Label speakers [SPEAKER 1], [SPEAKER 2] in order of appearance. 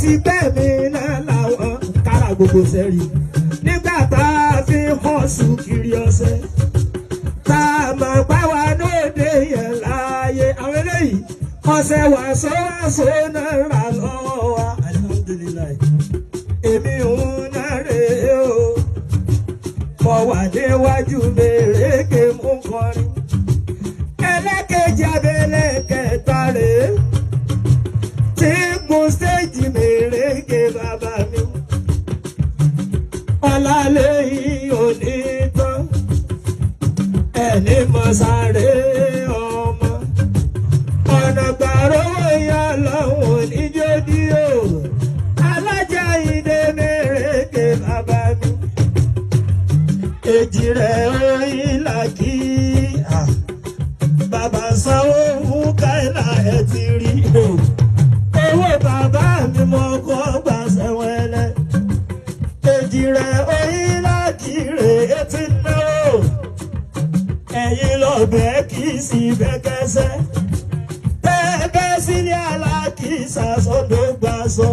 [SPEAKER 1] ti gbẹ̀mí náà làwọn kára gbogbo sẹ́rí nígbà tá a fi hàn sùn kiri ọ̀sẹ̀ tá a mọ̀ pé wa lóde yẹn láàyè àwọn eléyìí ọ̀sẹ̀ wàásù náà rà lọ́wọ́ wa alihamudulilayi èmi òun náà rèé o mo wà níwájú mèrèké mú kọrin ẹlẹ́kẹ̀jì abẹ́lẹ̀ kẹta rèé tí mo stéèjì mèrèké bàbá mi ọlálẹ́yìn òní tán ẹni mọ̀ sáré ọmọ ọ̀nà gbàrówó ìyá lọ́wọ́ oníjódì o alájà ìdè mèrèké bàbá mi èjì rẹ̀ oyin làkì bàbá sanwó fún káìlà ẹ̀ ti rí o owó bàbá mi mọ kọ́ gbà sẹ́wẹ́lẹ́ èjì rẹ̀ oyin làkì rè é ti náwó ẹ̀yin lọ́bẹ̀ kì í sì bẹ́kẹ́sẹ́ bẹ́ẹ̀ sílé alákìísà sọ́dọ̀ gbà sọ.